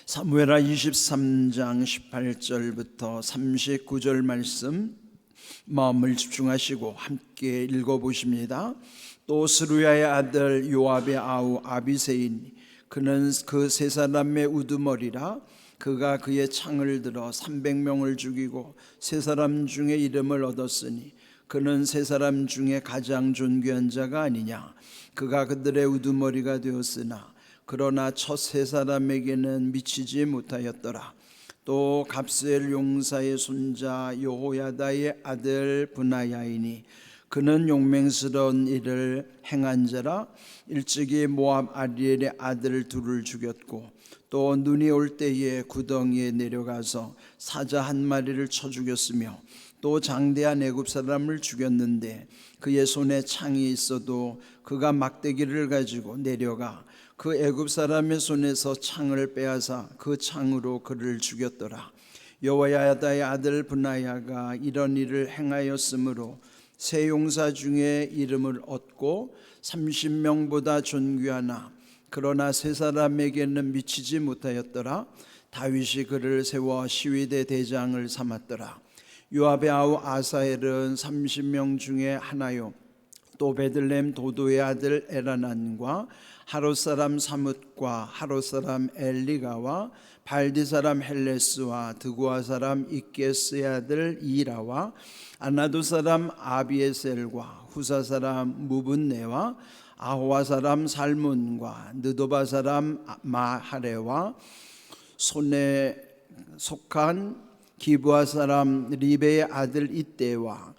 사무엘하 23장 18절부터 39절 말씀 마음을 집중하시고 함께 읽어보십니다. 또 스루야의 아들 요압의 아우 아비새이니 그는 그 세 사람의 우두머리라. 그가 그의 창을 들어 300명을 죽이고 세 사람 중에 이름을 얻었으니 그는 세 사람 중에 가장 존귀한 자가 아니냐. 그가 그들의 우두머리가 되었으나 그러나 첫 세 사람에게는 미치지 못하였더라. 또 갑스엘 용사의 손자 여호야다의 아들 브나야이니 그는 용맹스러운 일을 행한 자라. 일찍이 모압 아리엘의 아들 둘을 죽였고 또 눈이 올 때에 구덩이에 내려가서 사자 한 마리를 쳐 죽였으며 또 장대한 애굽 사람을 죽였는데 그의 손에 창이 있어도 그가 막대기를 가지고 내려가 그 애굽 사람의 손에서 창을 빼앗아 그 창으로 그를 죽였더라. 여호야다의 아들 브나야가 이런 일을 행하였으므로 세 용사 중에 이름을 얻고 30명보다 존귀하나 그러나 세 사람에게는 미치지 못하였더라. 다윗이 그를 세워 시위대 대장을 삼았더라. 요압의 아우 아사엘은 30명 중에 하나요. 또 베들레헴 도도의 아들 에라난과 하롯 사람 사뭇과 하롯 사람 엘리가와 발디 사람 헬레스와 드구아 사람 이게스의 아들 이라와 아나도 사람 아비에셀과 후사 사람 무분네와 아호와 사람 살문과 느도바 사람 마하레와 손에 속한 기브아 사람 리베의 아들 이때와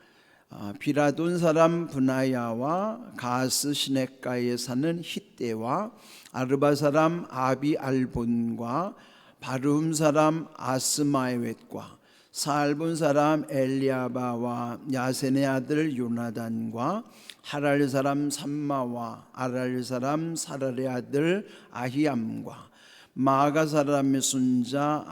비라돈 사람 브나야와 가스 시냇가에 사는 히때와 아르바 사람 아비 알본과 바르움 사람 아스마에웻과 살본 사람 엘리아바와 야센의 아들 요나단과 하랄 사람 삼마와 아랄 사람 사랄의 아들 아히암과 마아가 사람의 손자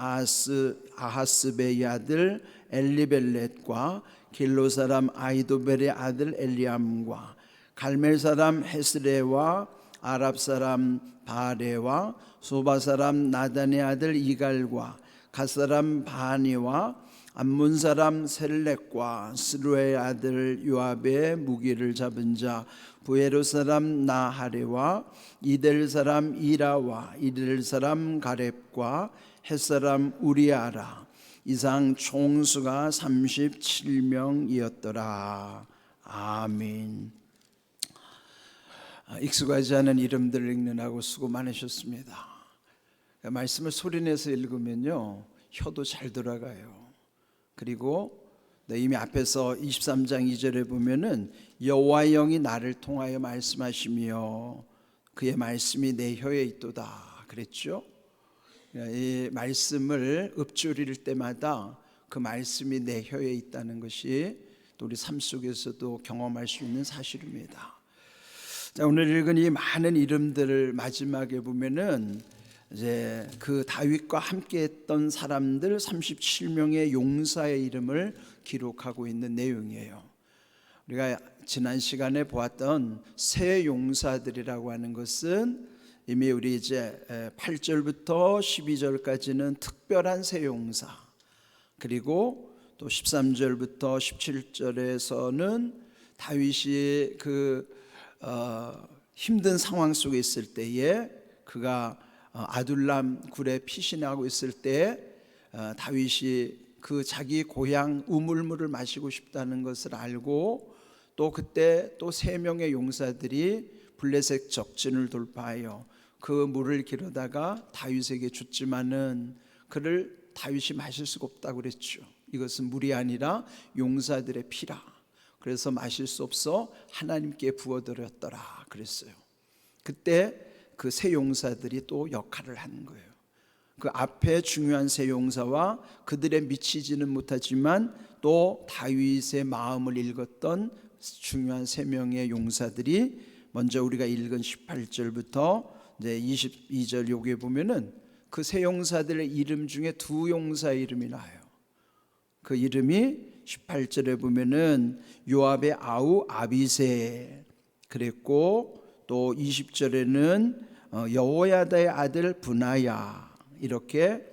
아하스베의 아들 엘리벨렛과 길로 사람 아이도벨의 아들 엘리암과 갈멜 사람 헤스레와 아랍 사람 바레와 소바 사람 나단의 아들 이갈과 갓 사람 바니와 암몬 사람 셀렉과 스루의 아들 요압의 무기를 잡은 자 부에로 사람 나하레와 이델 사람 이라와 이델 사람 가렙과 헷 사람 우리아라. 이상 총수가 37명이었더라. 아멘. 익숙하지 않은 이름들을 읽느라고 수고 많으셨습니다. 말씀을 소리내서 읽으면요 혀도 잘 돌아가요. 그리고 이미 앞에서 23장 2절에 보면은 여호와의 영이 나를 통하여 말씀하시며 그의 말씀이 내 혀에 있도다 그랬죠. 이 말씀을 읊조릴 때마다 그 말씀이 내 혀에 있다는 것이 또 우리 삶 속에서도 경험할 수 있는 사실입니다. 자, 오늘 읽은 이 많은 이름들을 마지막에 보면은 이제 그 다윗과 함께했던 사람들 37명의 용사의 이름을 기록하고 있는 내용이에요. 우리가 지난 시간에 보았던 세 용사들이라고 하는 것은 이미 우리 이제 8절부터 12절까지는 특별한 세 용사, 그리고 또 13절부터 17절에서는 다윗이 그 힘든 상황 속에 있을 때에 그가 아둘람 굴에 피신하고 있을 때 다윗이 그 자기 고향 우물물을 마시고 싶다는 것을 알고 또 그때 또 세 명의 용사들이 블레셋 적진을 돌파하여 그 물을 기르다가 다윗에게 줬지만은 그를 다윗이 마실 수가 없다고 그랬죠. 이것은 물이 아니라 용사들의 피라. 그래서 마실 수 없어 하나님께 부어드렸더라 그랬어요. 그때 그 세 용사들이 또 역할을 하는 거예요. 그 앞에 중요한 세 용사와 그들의 미치지는 못하지만 또 다윗의 마음을 읽었던 중요한 세 명의 용사들이 먼저 우리가 읽은 18절부터 이제 22절 여기에 보면은 그 세 용사들의 이름 중에 두 용사의 이름이 나와요. 그 이름이 18절에 보면은 요압의 아우 아비새 그랬고 또 20절에는 여호야다의 아들 브나야 이렇게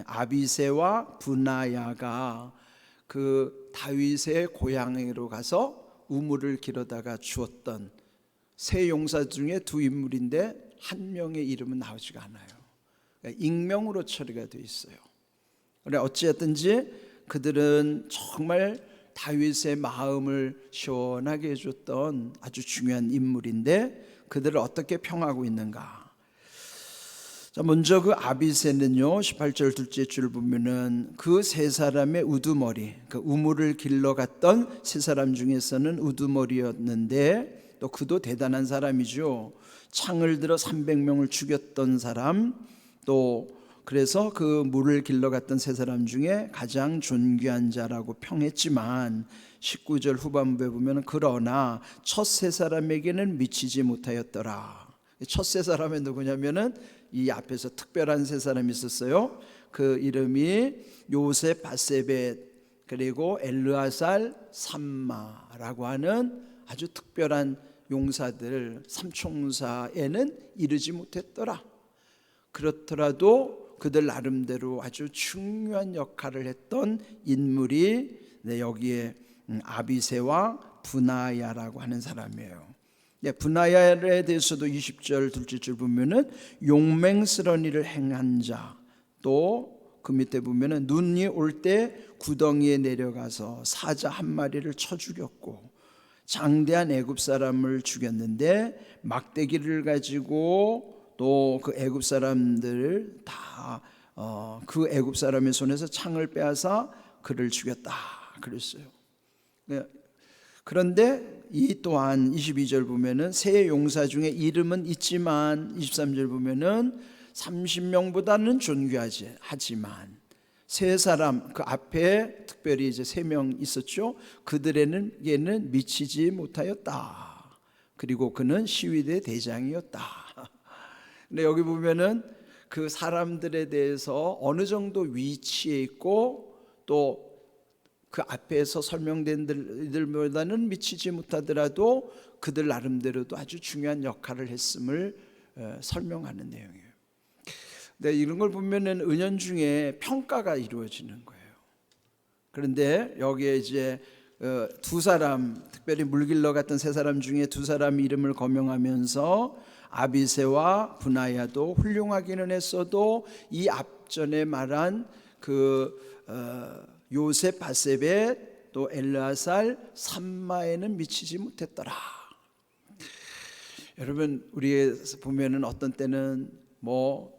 아비새와 브나야가 그 다윗의 고향으로 가서 우물을 기르다가 주었던 세 용사 중에 두 인물인데 한 명의 이름은 나오지가 않아요. 그러니까 익명으로 처리가 되어 있어요. 그래 어찌했든지 그들은 정말 다윗의 마음을 시원하게 해줬던 아주 중요한 인물인데 그들을 어떻게 평하고 있는가? 자, 먼저 그 아비새는요 18절 둘째 줄 보면은 그 세 사람의 우두머리, 그 우물을 길러갔던 세 사람 중에서는 우두머리였는데 또 그도 대단한 사람이죠. 창을 들어 300명을 죽였던 사람, 또 그래서 그 물을 길러갔던 세 사람 중에 가장 존귀한 자라고 평했지만 19절 후반부에 보면 그러나 첫 세 사람에게는 미치지 못하였더라. 첫 세 사람이 누구냐면은 이 앞에서 특별한 세 사람이 있었어요. 그 이름이 요셉 바세벳 그리고 엘르아살 삼마라고 하는 아주 특별한 용사들 삼총사에는 이르지 못했더라. 그렇더라도 그들 나름대로 아주 중요한 역할을 했던 인물이 여기에 아비새와 브나야라고 하는 사람이에요. 브나야에 대해서도 20절 둘째 줄 보면은 용맹스러운 일을 행한 자, 또 그 밑에 보면은 눈이 올 때 구덩이에 내려가서 사자 한 마리를 쳐 죽였고 장대한 애굽 사람을 죽였는데 막대기를 가지고 또 그 애굽 사람들을 다 그 애굽 사람의 손에서 창을 빼앗아 그를 죽였다 그랬어요. 그런데 이 또한 22절 보면은 세 용사 중에 이름은 있지만 23절 보면은 30명보다는 존귀하지 하지만 세 사람 그 앞에 특별히 이제 3명 있었죠. 그들에게는 미치지 못하였다. 그리고 그는 시위대 대장이었다. 근데 여기 보면은 그 사람들에 대해서 어느 정도 위치에 있고 또 그 앞에서 설명된 이들보다는 미치지 못하더라도 그들 나름대로도 아주 중요한 역할을 했음을 설명하는 내용이에요. 근데 이런 걸 보면은 은연중에 평가가 이루어지는 거예요. 그런데 여기에 이제 두 사람, 특별히 물길러 갔던 세 사람 중에 두 사람 이름을 거명하면서 아비새와 브나야도 훌륭하기는 했어도 이 앞전에 말한 그 요셉 바세벳 또 엘르아살 삼마에는 미치지 못했더라. 여러분 우리에서 보면은 어떤 때는 뭐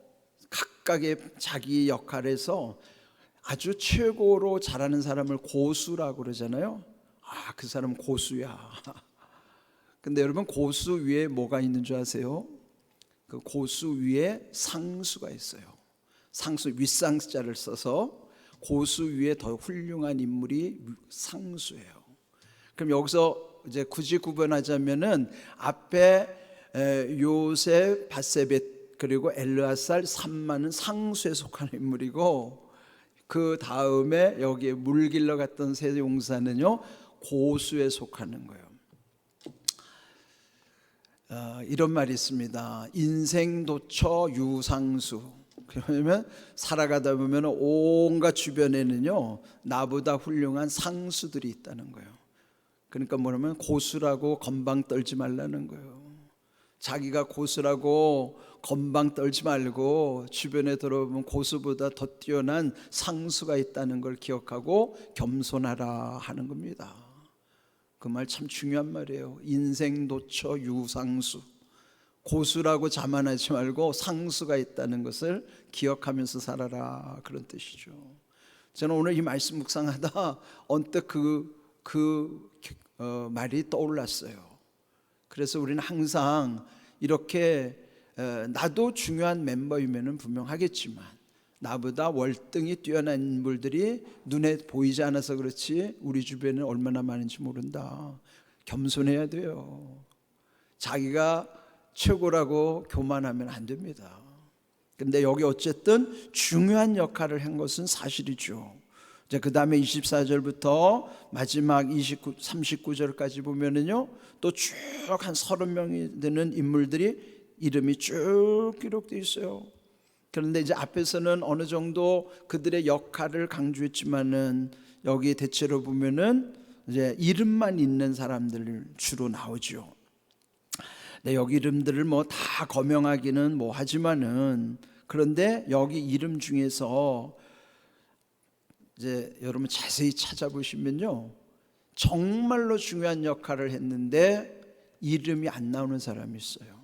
각각의 자기 역할에서 아주 최고로 잘하는 사람을 고수라고 그러잖아요. 아, 그 사람은 고수야. 근데 여러분 고수 위에 뭐가 있는 줄 아세요? 그 고수 위에 상수가 있어요. 상수 윗상자를 써서 고수 위에 더 훌륭한 인물이 상수예요. 그럼 여기서 이제 굳이 구분하자면은 앞에 요셉 바세벳 그리고 엘르아살 삼마는 상수에 속하는 인물이고 그 다음에 여기에 물길러 갔던 세 용사는요 고수에 속하는 거예요. 이런 말이 있습니다. 인생도처 유상수. 그러면 살아가다 보면 온갖 주변에는요 나보다 훌륭한 상수들이 있다는 거예요. 그러니까 뭐냐면 고수라고 건방 떨지 말라는 거예요. 자기가 고수라고 건방 떨지 말고 주변에 들어보면 고수보다 더 뛰어난 상수가 있다는 걸 기억하고 겸손하라 하는 겁니다. 그 말 참 중요한 말이에요. 인생도처 유상수. 고수라고 자만하지 말고 상수가 있다는 것을 기억하면서 살아라 그런 뜻이죠. 저는 오늘 이 말씀 묵상하다 언뜻 그 말이 떠올랐어요. 그래서 우리는 항상 이렇게 나도 중요한 멤버이면은 분명하겠지만 나보다 월등히 뛰어난 인물들이 눈에 보이지 않아서 그렇지 우리 주변에 얼마나 많은지 모른다. 겸손해야 돼요. 자기가 최고라고 교만하면 안 됩니다. 근데 여기 어쨌든 중요한 역할을 한 것은 사실이죠. 그 다음에 24절부터 마지막 39절까지 보면은요 또 쭉 한 30명이 되는 인물들이 이름이 쭉 기록되어 있어요. 그런데 이제 앞에서는 어느 정도 그들의 역할을 강조했지만은 여기 대체로 보면은 이제 이름만 있는 사람들 주로 나오죠. 네, 여기 이름들을 뭐 다 거명하기는 뭐 하지만은, 그런데 여기 이름 중에서 이제 여러분 자세히 찾아보시면요, 정말로 중요한 역할을 했는데 이름이 안 나오는 사람이 있어요.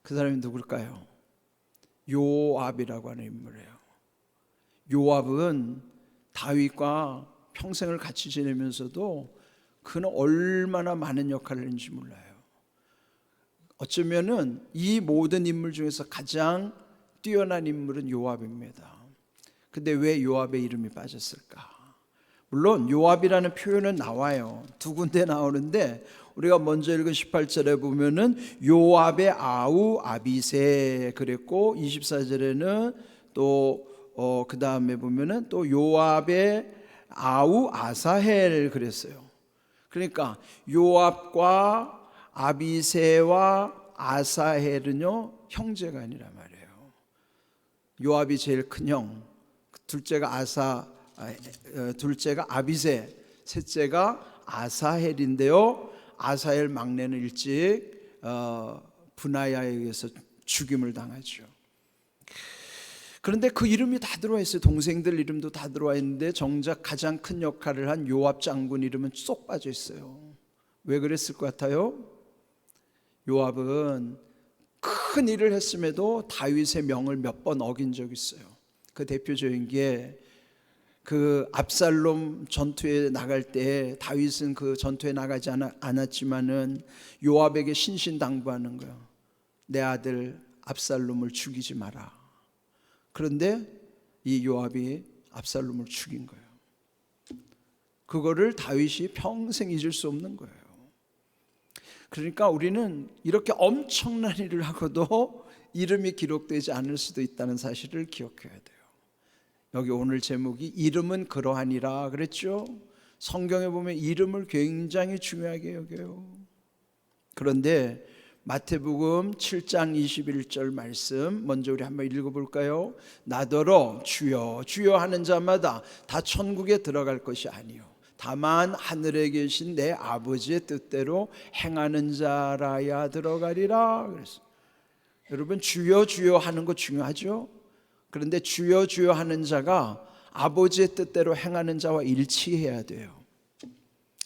그 사람이 누굴까요? 요압이라고 하는 인물이에요. 요압은 다윗과 평생을 같이 지내면서도 그는 얼마나 많은 역할을 했는지 몰라요. 어쩌면은 이 모든 인물 중에서 가장 뛰어난 인물은 요압입니다. 근데 왜 요압의 이름이 빠졌을까? 물론 요압이라는 표현은 나와요. 두 군데 나오는데 우리가 먼저 읽은 18절에 보면은 요압의 아우 아비세 그랬고, 24절에는 또 그 다음에 보면은 또 요압의 아우 아사헬 그랬어요. 그러니까 요압과 아비세와 아사헬은요 형제가 아니란 말이에요. 요압이 제일 큰 형, 둘째가 둘째가 아비세, 셋째가 아사헬인데요, 아사헬 막내는 일찍 분하야에 의해서 죽임을 당하죠. 그런데 그 이름이 다 들어와 있어요. 동생들 이름도 다 들어와 있는데 정작 가장 큰 역할을 한 요압 장군 이름은 쏙 빠져 있어요. 왜 그랬을 것 같아요? 요압은 큰 일을 했음에도 다윗의 명을 몇 번 어긴 적이 있어요. 그 대표적인 게 그 압살롬 전투에 나갈 때 다윗은 그 전투에 나가지 않았지만은 요압에게 신신당부하는 거예요. 내 아들 압살롬을 죽이지 마라. 그런데 이 요압이 압살롬을 죽인 거예요. 그거를 다윗이 평생 잊을 수 없는 거예요. 그러니까 우리는 이렇게 엄청난 일을 하고도 이름이 기록되지 않을 수도 있다는 사실을 기억해야 돼요. 여기 오늘 제목이 이름은 그러하니라 그랬죠. 성경에 보면 이름을 굉장히 중요하게 여겨요. 그런데 마태복음 7장 21절 말씀 먼저 우리 한번 읽어볼까요? 나더러 주여 주여 하는 자마다 다 천국에 들어갈 것이 아니요 다만 하늘에 계신 내 아버지의 뜻대로 행하는 자라야 들어가리라. 그래서 여러분 주여 주여 하는 거 중요하죠. 그런데 주여 주여 하는 자가 아버지의 뜻대로 행하는 자와 일치해야 돼요.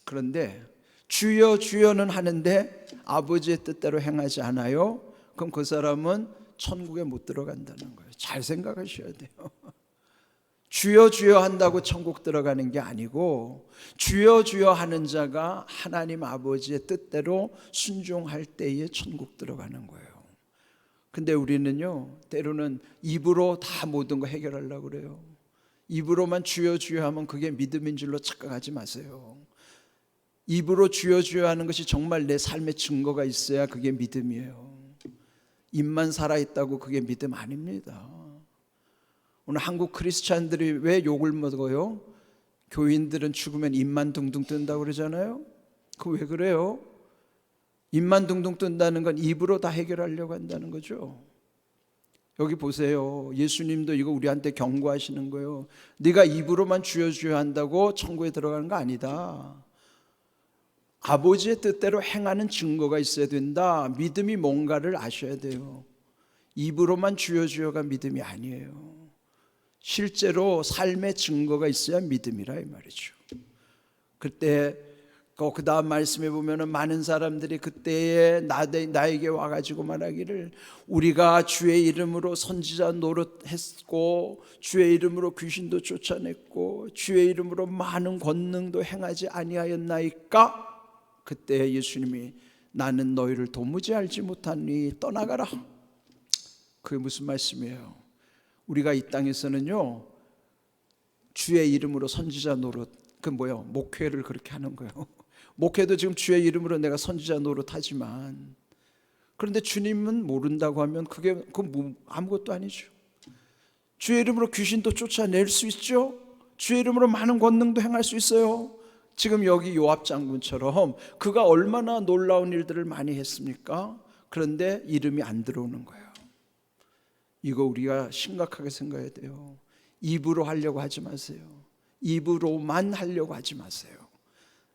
그런데 주여 주여는 하는데 아버지의 뜻대로 행하지 않아요? 그럼 그 사람은 천국에 못 들어간다는 거예요. 잘 생각하셔야 돼요. 주여 주여 한다고 천국 들어가는 게 아니고, 주여 주여 하는 자가 하나님 아버지의 뜻대로 순종할 때에 천국 들어가는 거예요. 근데 우리는요 때로는 입으로 다 모든 거 해결하려고 그래요. 입으로만 주여 주여 하면 그게 믿음인 줄로 착각하지 마세요. 입으로 주여 주여 하는 것이 정말 내 삶의 증거가 있어야 그게 믿음이에요. 입만 살아있다고 그게 믿음 아닙니다. 오늘 한국 크리스찬들이 왜 욕을 먹어요? 교인들은 죽으면 입만 둥둥 뜬다고 그러잖아요. 그 왜 그래요? 입만 둥둥 뜬다는 건 입으로 다 해결하려고 한다는 거죠. 여기 보세요. 예수님도 이거 우리한테 경고하시는 거예요. 네가 입으로만 주여 주여 한다고 천국에 들어가는 거 아니다. 아버지의 뜻대로 행하는 증거가 있어야 된다. 믿음이 뭔가를 아셔야 돼요. 입으로만 주여 주여가 믿음이 아니에요. 실제로 삶의 증거가 있어야 믿음이라 이 말이죠. 그때 그 다음 말씀에 보면은 많은 사람들이 그때에 나에게 와가지고 말하기를 우리가 주의 이름으로 선지자 노릇했고 주의 이름으로 귀신도 쫓아냈고 주의 이름으로 많은 권능도 행하지 아니하였나이까? 그때 예수님이 나는 너희를 도무지 알지 못하니 떠나가라. 그게 무슨 말씀이에요? 우리가 이 땅에서는요 주의 이름으로 선지자 노릇, 그 뭐예요? 목회를 그렇게 하는 거예요. 목회도 지금 주의 이름으로 내가 선지자 노릇하지만, 그런데 주님은 모른다고 하면 그건 아무것도 아니죠. 주의 이름으로 귀신도 쫓아낼 수 있죠. 주의 이름으로 많은 권능도 행할 수 있어요. 지금 여기 요압 장군처럼 그가 얼마나 놀라운 일들을 많이 했습니까? 그런데 이름이 안 들어오는 거예요. 이거 우리가 심각하게 생각해야 돼요. 입으로 하려고 하지 마세요. 입으로만 하려고 하지 마세요.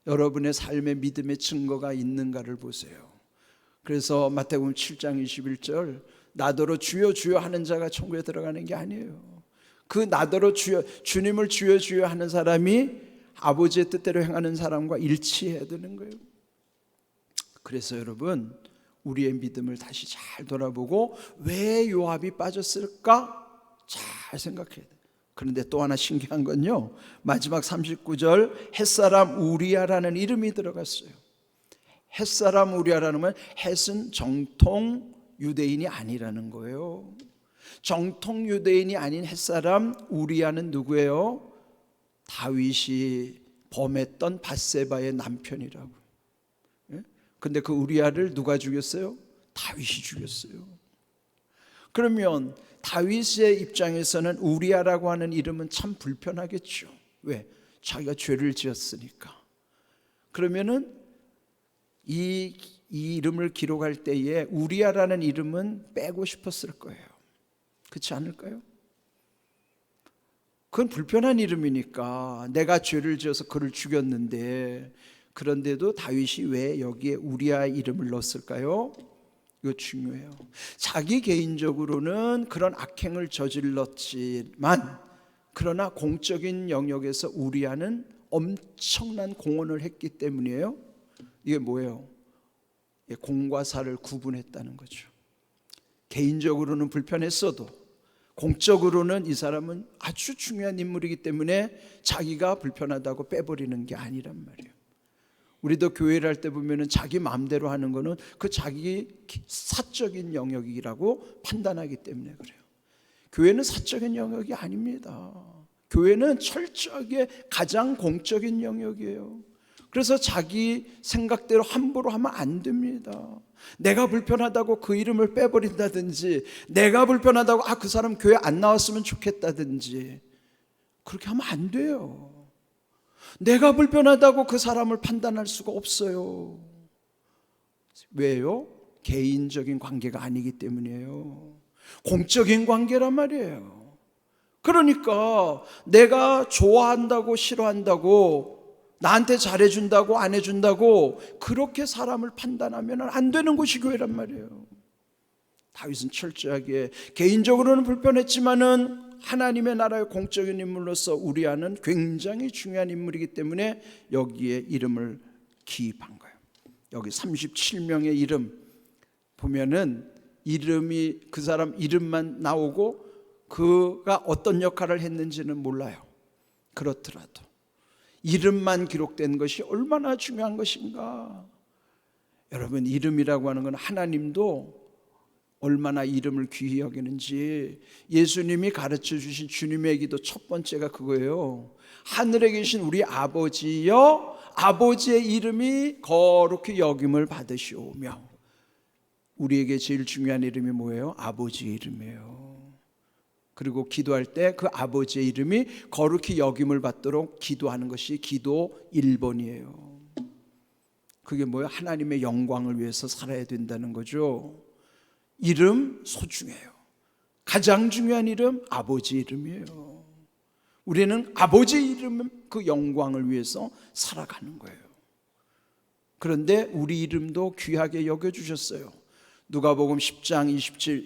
여러분의 삶의 믿음의 증거가 있는가를 보세요. 그래서 마태복음 7장 21절 나더러 주여 주여 하는 자가 천국에 들어가는 게 아니에요. 그 나더러 주여, 주님을 주여 주여 하는 사람이 아버지의 뜻대로 행하는 사람과 일치해야 되는 거예요. 그래서 여러분, 우리의 믿음을 다시 잘 돌아보고 왜 요압이 빠졌을까 잘 생각해야 돼요. 그런데 또 하나 신기한 건요, 마지막 39절 햇사람 우리아라는 이름이 들어갔어요. 햇사람 우리아라는 건 햇은 정통 유대인이 아니라는 거예요. 정통 유대인이 아닌 햇사람 우리아는 누구예요? 다윗이 범했던 밧세바의 남편이라고. 근데 그 우리아를 누가 죽였어요? 다윗이 죽였어요. 그러면 다윗의 입장에서는 우리아라고 하는 이름은 참 불편하겠죠. 왜? 자기가 죄를 지었으니까. 그러면은 이 이름을 기록할 때에 우리아라는 이름은 빼고 싶었을 거예요. 그렇지 않을까요? 그건 불편한 이름이니까 내가 죄를 지어서 그를 죽였는데, 그런데도 다윗이 왜 여기에 우리아 이름을 넣었을까요? 이거 중요해요. 자기 개인적으로는 그런 악행을 저질렀지만, 그러나 공적인 영역에서 우리아는 엄청난 공헌을 했기 때문이에요. 이게 뭐예요? 공과 사를 구분했다는 거죠. 개인적으로는 불편했어도 공적으로는 이 사람은 아주 중요한 인물이기 때문에 자기가 불편하다고 빼버리는 게 아니란 말이에요. 우리도 교회를 할 때 보면은 자기 마음대로 하는 거는 그 자기 사적인 영역이라고 판단하기 때문에 그래요. 교회는 사적인 영역이 아닙니다. 교회는 철저하게 가장 공적인 영역이에요. 그래서 자기 생각대로 함부로 하면 안 됩니다. 내가 불편하다고 그 이름을 빼버린다든지, 내가 불편하다고 그 사람 교회 안 나왔으면 좋겠다든지, 그렇게 하면 안 돼요. 내가 불편하다고 그 사람을 판단할 수가 없어요. 왜요? 개인적인 관계가 아니기 때문이에요. 공적인 관계란 말이에요. 그러니까 내가 좋아한다고 싫어한다고, 나한테 잘해준다고 안 해준다고 그렇게 사람을 판단하면 안 되는 것이 교회란 말이에요. 다윗은 철저하게 개인적으로는 불편했지만은 하나님의 나라의 공적인 인물로서 우리아는 굉장히 중요한 인물이기 때문에 여기에 이름을 기입한 거예요. 여기 37명의 이름 보면은 이름이, 그 사람 이름만 나오고 그가 어떤 역할을 했는지는 몰라요. 그렇더라도 이름만 기록된 것이 얼마나 중요한 것인가. 여러분, 이름이라고 하는 건 하나님도 얼마나 이름을 귀히 여기는지, 예수님이 가르쳐 주신 주님의 기도 첫 번째가 그거예요. 하늘에 계신 우리 아버지여, 아버지의 이름이 거룩히 여김을 받으시오며. 우리에게 제일 중요한 이름이 뭐예요? 아버지의 이름이에요. 그리고 기도할 때 그 아버지의 이름이 거룩히 여김을 받도록 기도하는 것이 기도 1번이에요. 그게 뭐예요? 하나님의 영광을 위해서 살아야 된다는 거죠. 이름 소중해요. 가장 중요한 이름 아버지 이름이에요. 우리는 아버지 이름, 그 영광을 위해서 살아가는 거예요. 그런데 우리 이름도 귀하게 여겨주셨어요. 누가복음 10장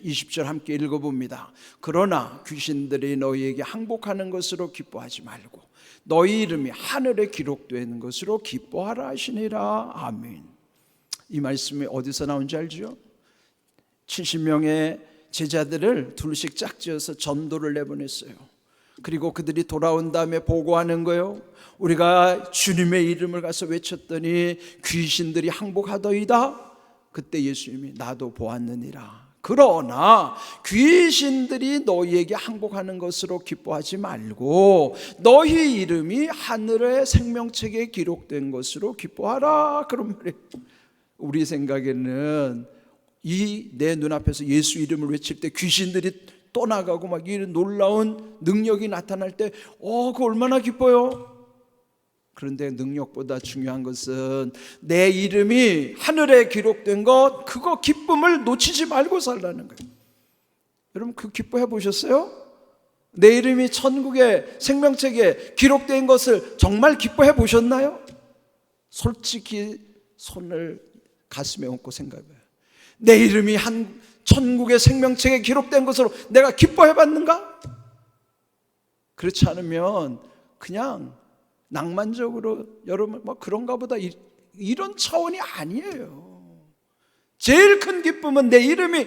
20절 함께 읽어봅니다. 그러나 귀신들이 너희에게 항복하는 것으로 기뻐하지 말고 너희 이름이 하늘에 기록되는 것으로 기뻐하라 하시니라. 아멘. 이 말씀이 어디서 나온지 알죠? 70명의 제자들을 둘씩 짝지어서 전도를 내보냈어요. 그리고 그들이 돌아온 다음에 보고하는 거예요. 우리가 주님의 이름을 가서 외쳤더니 귀신들이 항복하더이다. 그때 예수님이 나도 보았느니라. 그러나 귀신들이 너희에게 항복하는 것으로 기뻐하지 말고 너희 이름이 하늘의 생명책에 기록된 것으로 기뻐하라. 그런 말이에요. 우리 생각에는 이 내 눈앞에서 예수 이름을 외칠 때 귀신들이 떠나가고 막 이런 놀라운 능력이 나타날 때 그거 얼마나 기뻐요. 그런데 능력보다 중요한 것은 내 이름이 하늘에 기록된 것, 그거 기쁨을 놓치지 말고 살라는 거예요. 여러분 그 기뻐해 보셨어요? 내 이름이 천국의 생명책에 기록된 것을 정말 기뻐해 보셨나요? 솔직히 손을 가슴에 얹고 생각해봐요. 내 이름이 한 천국의 생명책에 기록된 것으로 내가 기뻐해 봤는가? 그렇지 않으면 그냥 낭만적으로 여러분 뭐 그런가 보다 이런 차원이 아니에요. 제일 큰 기쁨은 내 이름이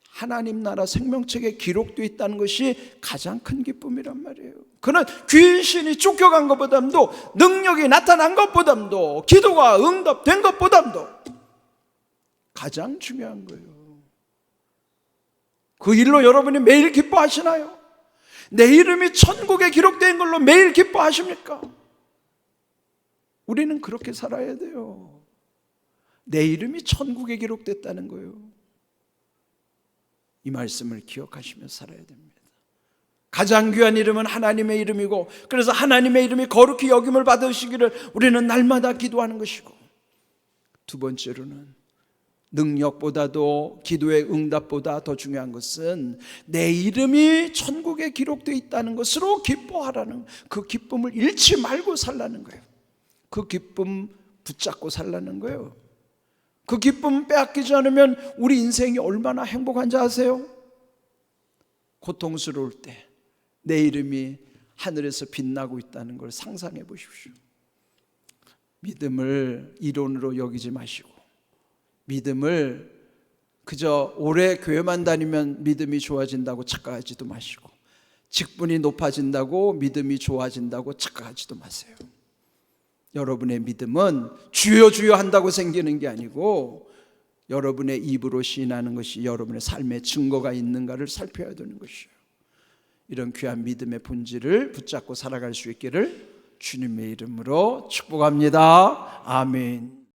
하나님 나라 생명책에 기록되어 있다는 것이 가장 큰 기쁨이란 말이에요. 그는 귀신이 쫓겨간 것보다도 능력이 나타난 것보다도 기도가 응답된 것보다도 가장 중요한 거예요. 그 일로 여러분이 매일 기뻐하시나요? 내 이름이 천국에 기록된 걸로 매일 기뻐하십니까? 우리는 그렇게 살아야 돼요. 내 이름이 천국에 기록됐다는 거예요. 이 말씀을 기억하시며 살아야 됩니다. 가장 귀한 이름은 하나님의 이름이고, 그래서 하나님의 이름이 거룩히 여김을 받으시기를 우리는 날마다 기도하는 것이고, 두 번째로는 능력보다도 기도의 응답보다 더 중요한 것은 내 이름이 천국에 기록되어 있다는 것으로 기뻐하라는, 그 기쁨을 잃지 말고 살라는 거예요. 그 기쁨 붙잡고 살라는 거예요. 그 기쁨 빼앗기지 않으면 우리 인생이 얼마나 행복한지 아세요? 고통스러울 때 내 이름이 하늘에서 빛나고 있다는 걸 상상해 보십시오. 믿음을 이론으로 여기지 마시고, 믿음을 그저 오래 교회만 다니면 믿음이 좋아진다고 착각하지도 마시고, 직분이 높아진다고 믿음이 좋아진다고 착각하지도 마세요. 여러분의 믿음은 주여 주여 한다고 생기는 게 아니고 여러분의 입으로 시인하는 것이 여러분의 삶의 증거가 있는가를 살펴야 되는 것이에요. 이런 귀한 믿음의 본질을 붙잡고 살아갈 수 있기를 주님의 이름으로 축복합니다. 아멘.